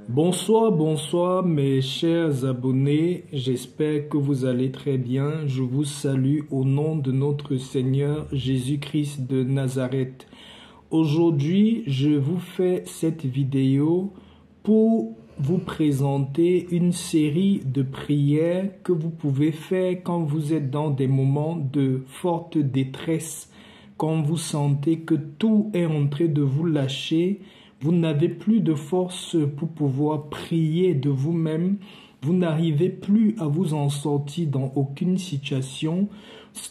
Bonsoir, bonsoir mes chers abonnés, j'espère que vous allez très bien. Je vous salue au nom de notre Seigneur Jésus-Christ de Nazareth. Aujourd'hui, je vous fais cette vidéo pour vous présenter une série de prières que vous pouvez faire quand vous êtes dans des moments de forte détresse, quand vous sentez que tout est en train de vous lâcher. Vous n'avez plus de force pour pouvoir prier de vous-même. Vous n'arrivez plus à vous en sortir dans aucune situation.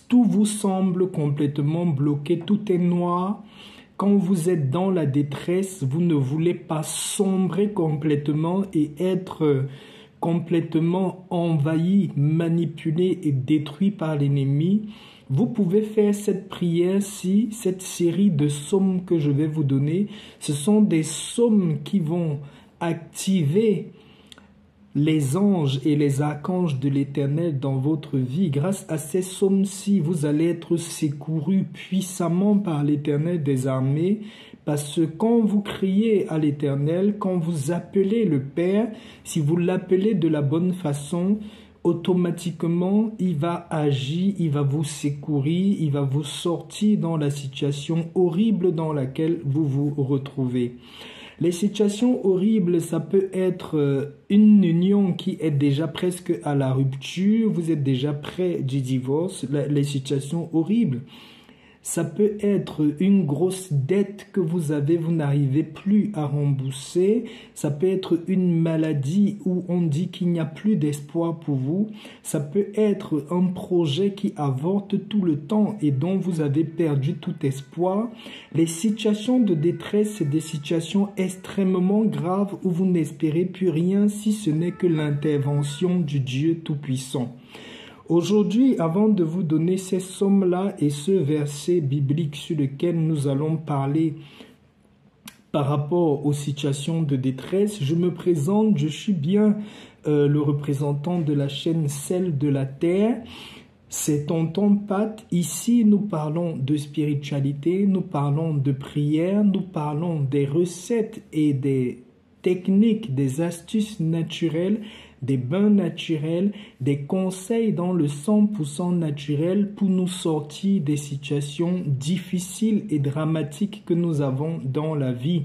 Tout vous semble complètement bloqué. Tout est noir. Quand vous êtes dans la détresse, vous ne voulez pas sombrer complètement et être complètement envahi, manipulé et détruit par l'ennemi. Vous pouvez faire cette prière-ci, cette série de psaumes que je vais vous donner. Ce sont des psaumes qui vont activer les anges et les archanges de l'Éternel dans votre vie. Grâce à ces psaumes-ci, vous allez être secourus puissamment par l'Éternel des armées. Parce que quand vous criez à l'Éternel, quand vous appelez le Père, si vous l'appelez de la bonne façon, automatiquement, il va agir, il va vous secourir, il va vous sortir dans la situation horrible dans laquelle vous vous retrouvez. Les situations horribles, ça peut être une union qui est déjà presque à la rupture, vous êtes déjà près du divorce, les situations horribles. Ça peut être une grosse dette que vous avez, vous n'arrivez plus à rembourser. Ça peut être une maladie où on dit qu'il n'y a plus d'espoir pour vous. Ça peut être un projet qui avorte tout le temps et dont vous avez perdu tout espoir. Les situations de détresse, c'est des situations extrêmement graves où vous n'espérez plus rien si ce n'est que l'intervention du Dieu Tout-Puissant. Aujourd'hui, avant de vous donner ces psaumes-là et ce verset biblique sur lequel nous allons parler par rapport aux situations de détresse, je me présente, je suis bien le représentant de la chaîne Sel de la Terre. C'est Tonton Pat. Ici, nous parlons de spiritualité, nous parlons de prière, nous parlons des recettes et des techniques, des astuces naturelles, des bains naturels, des conseils dans le 100% naturel pour nous sortir des situations difficiles et dramatiques que nous avons dans la vie.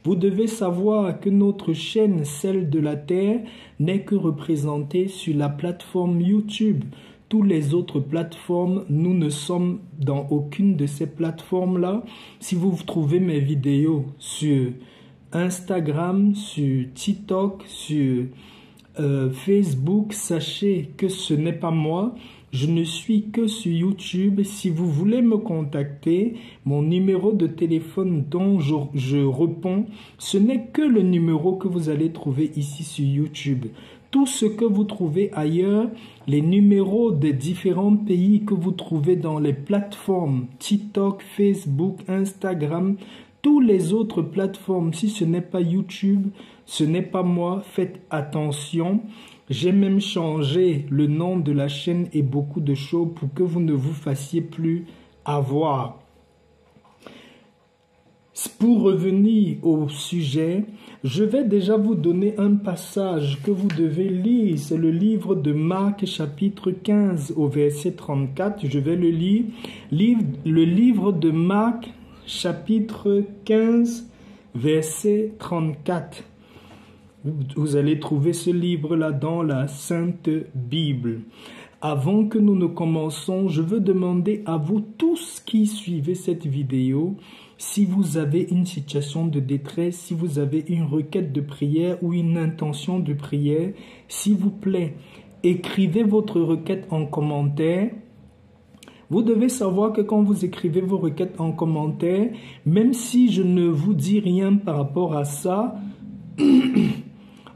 Vous devez savoir que notre chaîne, Celle de la Terre, n'est que représentée sur la plateforme YouTube. Toutes les autres plateformes, nous ne sommes dans aucune de ces plateformes-là. Si vous trouvez mes vidéos sur Instagram, sur TikTok, sur Facebook, sachez que ce n'est pas moi, je ne suis que sur YouTube. Si vous voulez me contacter, mon numéro de téléphone dont je réponds, ce n'est que le numéro que vous allez trouver ici sur YouTube. Tout ce que vous trouvez ailleurs, les numéros des différents pays que vous trouvez dans les plateformes TikTok, Facebook, Instagram, toutes les autres plateformes, si ce n'est pas YouTube, ce n'est pas moi, faites attention. J'ai même changé le nom de la chaîne et beaucoup de choses pour que vous ne vous fassiez plus avoir. Pour revenir au sujet, je vais déjà vous donner un passage que vous devez lire. C'est le livre de Marc chapitre 15 au verset 34. Je vais le lire. Le livre de Marc chapitre 15 verset 34. Vous allez trouver ce livre-là dans la Sainte Bible. Avant que nous ne commençons, je veux demander à vous tous qui suivez cette vidéo, si vous avez une situation de détresse, si vous avez une requête de prière ou une intention de prière, s'il vous plaît, écrivez votre requête en commentaire. Vous devez savoir que quand vous écrivez vos requêtes en commentaire, même si je ne vous dis rien par rapport à ça,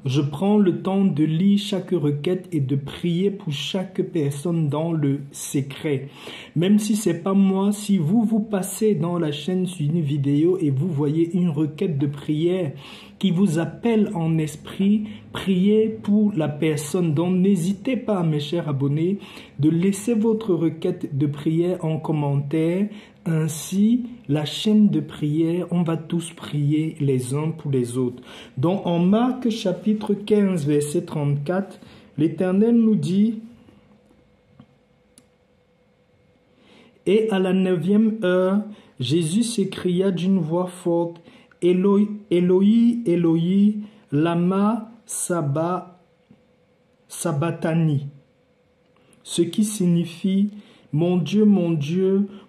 je prends le temps de lire chaque requête et de prier pour chaque personne dans le secret. Même si c'est pas moi, si vous passez dans la chaîne sur une vidéo et vous voyez une requête de prière qui vous appelle en esprit, priez pour la personne. Donc n'hésitez pas, mes chers abonnés, de laisser votre requête de prière en commentaire ainsi la chaîne de prière, on va tous prier les uns pour les autres. Donc en Marc chapitre 15, verset 34, l'Éternel nous dit: Et à la 9e heure, Jésus s'écria d'une voix forte: Eloi, Eloi, Eloi, lama sabachthani, ce qui signifie: mon Dieu,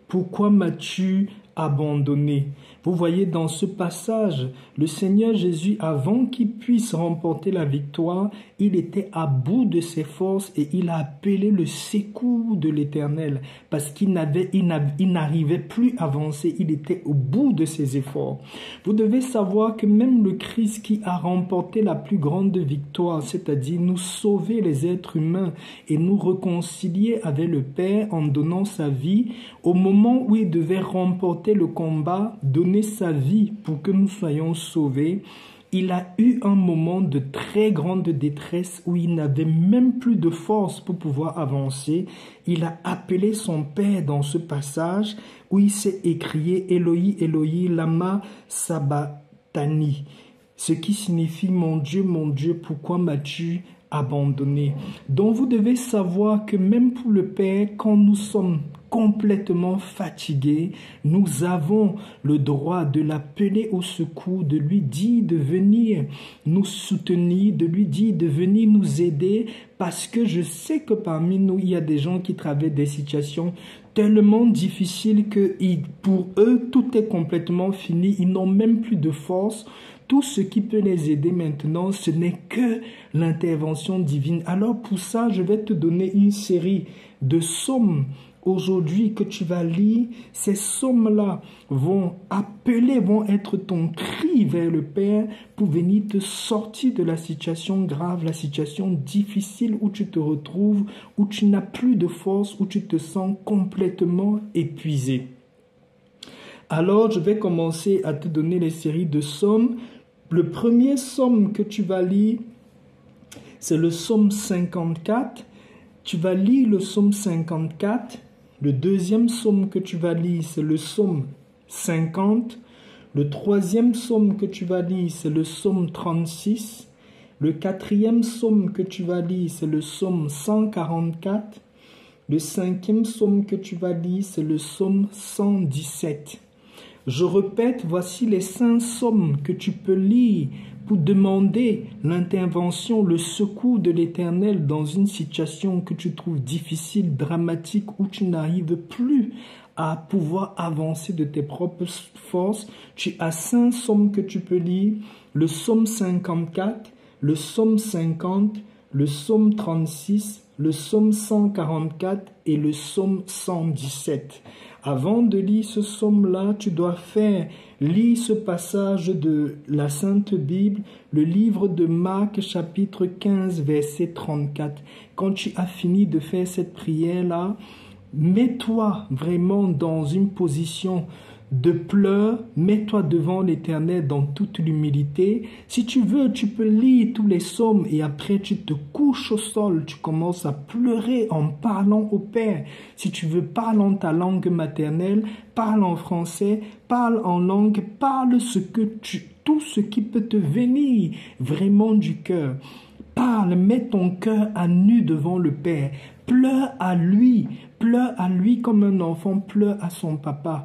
pourquoi m'as-tu abandonné? Vous voyez dans ce passage, le Seigneur Jésus, avant qu'il puisse remporter la victoire, il était à bout de ses forces et il a appelé le secours de l'Éternel parce qu'il n'arrivait plus à avancer, il était au bout de ses efforts. Vous devez savoir que même le Christ qui a remporté la plus grande victoire, c'est-à-dire nous sauver les êtres humains et nous réconcilier avec le Père en donnant sa vie, au moment où il devait remporter le combat, donner sa vie pour que nous soyons sauvés, il a eu un moment de très grande détresse où il n'avait même plus de force pour pouvoir avancer. Il a appelé son Père dans ce passage où il s'est écrié: Eloi, Eloi, lama sabachthani, ce qui signifie: mon Dieu, pourquoi m'as-tu abandonné? Donc vous devez savoir que même pour le Père, quand nous sommes complètement fatigués, nous avons le droit de l'appeler au secours, de lui dire de venir nous soutenir, de lui dire de venir nous aider, parce que je sais que parmi nous, il y a des gens qui traversent des situations tellement difficiles que pour eux, tout est complètement fini, ils n'ont même plus de force. Tout ce qui peut les aider maintenant, ce n'est que l'intervention divine. Alors pour ça, je vais te donner une série de psaumes aujourd'hui que tu vas lire. Ces psaumes-là vont être ton cri vers le Père pour venir te sortir de la situation grave, la situation difficile où tu te retrouves, où tu n'as plus de force, où tu te sens complètement épuisé. Alors, je vais commencer à te donner les séries de psaumes. Le premier psaume que tu vas lire, c'est le psaume 54. Tu vas lire le psaume 54. Le deuxième psaume que tu vas lire, c'est le psaume 50. Le troisième psaume que tu vas lire, c'est le psaume 36. Le quatrième psaume que tu vas lire, c'est le psaume 144. Le cinquième psaume que tu vas lire, c'est le psaume 117. Je répète, voici les 5 psaumes que tu peux lire pour demander l'intervention, le secours de l'Éternel dans une situation que tu trouves difficile, dramatique, où tu n'arrives plus à pouvoir avancer de tes propres forces. Tu as 5 psaumes que tu peux lire: le psaume 54, le psaume 50, le psaume 36, le psaume 144 et le psaume 117. Avant de lire ce psaume-là, tu dois lire ce passage de la Sainte Bible, le livre de Marc, chapitre 15, verset 34. Quand tu as fini de faire cette prière-là, mets-toi vraiment dans une position de pleurs, mets-toi devant l'Éternel dans toute l'humilité. Si tu veux, tu peux lire tous les psaumes et après tu te couches au sol, tu commences à pleurer en parlant au Père. Si tu veux, parle en ta langue maternelle, parle en français, parle en langue, parle tout ce qui peut te venir vraiment du cœur. Parle, mets ton cœur à nu devant le Père. Pleure à lui comme un enfant pleure à son papa.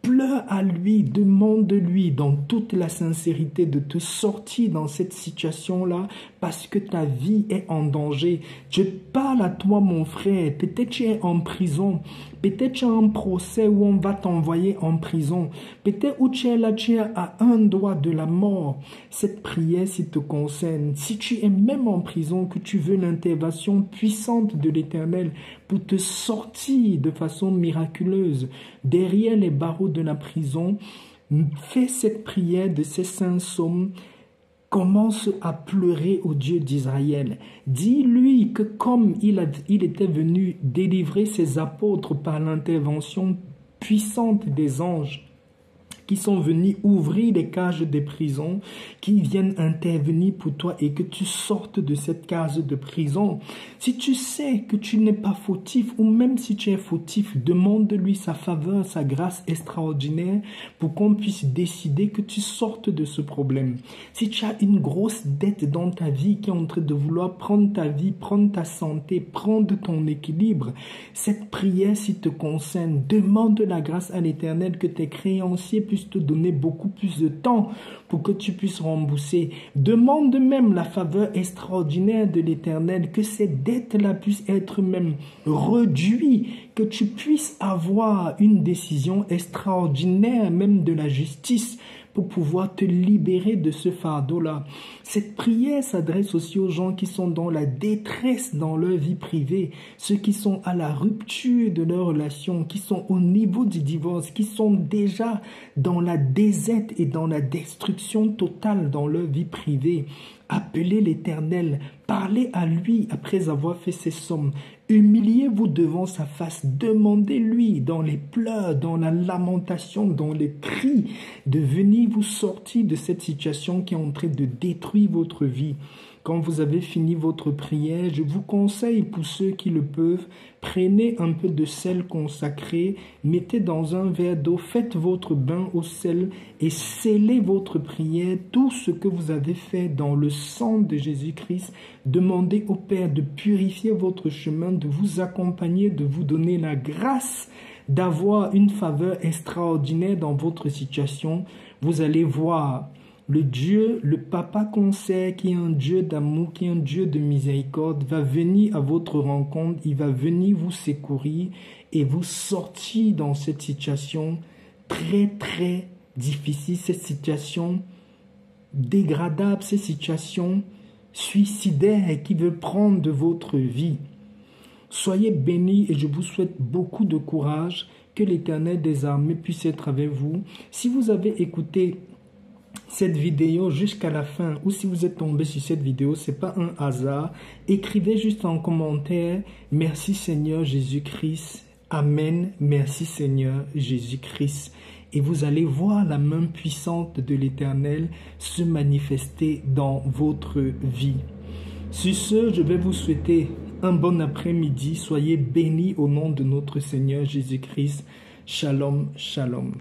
Pleure à lui, demande-lui dans toute la sincérité de te sortir dans cette situation-là parce que ta vie est en danger. Je parle à toi, mon frère. Peut-être tu es en prison. Peut-être tu as un procès où on va t'envoyer en prison. Peut-être où tu es là, tu es à un doigt de la mort. Cette prière, s'il te concerne. Si tu es même en prison, que tu veux l'intervention puissante de l'Éternel pour te sortir de façon miraculeuse derrière les barreaux de la prison, fais cette prière de ces 5 psaumes. Commence à pleurer au Dieu d'Israël. Dis-lui que comme il était venu délivrer ses apôtres par l'intervention puissante des anges, qui sont venus ouvrir les cages des prisons, qui viennent intervenir pour toi et que tu sortes de cette cage de prison. Si tu sais que tu n'es pas fautif ou même si tu es fautif, demande-lui sa faveur, sa grâce extraordinaire pour qu'on puisse décider que tu sortes de ce problème. Si tu as une grosse dette dans ta vie qui est en train de vouloir prendre ta vie, prendre ta santé, prendre ton équilibre, cette prière, s'il te concerne, demande la grâce à l'Éternel que tes créanciers puissent te donner beaucoup plus de temps pour que tu puisses rembourser. Demande même la faveur extraordinaire de l'Éternel, que ces dettes-là puissent être même réduites, que tu puisses avoir une décision extraordinaire même de la justice pour pouvoir te libérer de ce fardeau-là. Cette prière s'adresse aussi aux gens qui sont dans la détresse dans leur vie privée, ceux qui sont à la rupture de leur relation, qui sont au niveau du divorce, qui sont déjà dans la déserte et dans la destruction totale dans leur vie privée. Appelez l'Éternel, parlez à lui après avoir fait ses sommes. Humiliez-vous devant sa face, demandez-lui dans les pleurs, dans la lamentation, dans les cris, de venir vous sortir de cette situation qui est en train de détruire votre vie. Quand vous avez fini votre prière, je vous conseille, pour ceux qui le peuvent, prenez un peu de sel consacré, mettez dans un verre d'eau, faites votre bain au sel et scellez votre prière, tout ce que vous avez fait dans le sang de Jésus-Christ. Demandez au Père de purifier votre chemin, de vous accompagner, de vous donner la grâce d'avoir une faveur extraordinaire dans votre situation. Vous allez voir le Dieu, le Papa Concert, qui est un Dieu d'amour, qui est un Dieu de miséricorde, va venir à votre rencontre, il va venir vous secourir et vous sortir dans cette situation très très difficile, cette situation dégradable, cette situation suicidaire qui veut prendre de votre vie. Soyez bénis et je vous souhaite beaucoup de courage, que l'Éternel des armées puisse être avec vous. Si vous avez écouté cette vidéo jusqu'à la fin, ou si vous êtes tombé sur cette vidéo, c'est pas un hasard, écrivez juste en commentaire « Merci Seigneur Jésus-Christ »,« Amen, merci Seigneur Jésus-Christ ». Et vous allez voir la main puissante de l'Éternel se manifester dans votre vie. Sur ce, je vais vous souhaiter un bon après-midi. Soyez bénis au nom de notre Seigneur Jésus-Christ. Shalom, shalom.